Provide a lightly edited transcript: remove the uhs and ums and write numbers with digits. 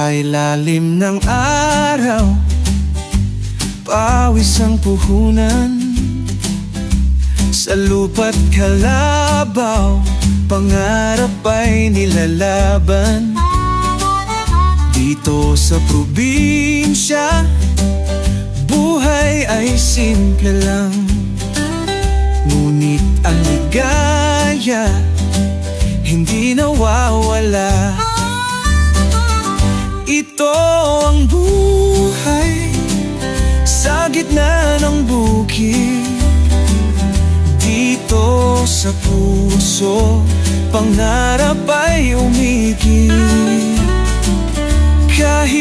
Sa ilalim ng araw, pawis ang puhunan. Sa lupa't kalabaw, pangarap ay nilalaban. Dito sa probinsya, buhay ay simple lang. Ngunit ang ligaya hindi nawawala. Ito ang buhay sa gitna ng bukid. Dito sa puso, pangarap ay umigit. Kahit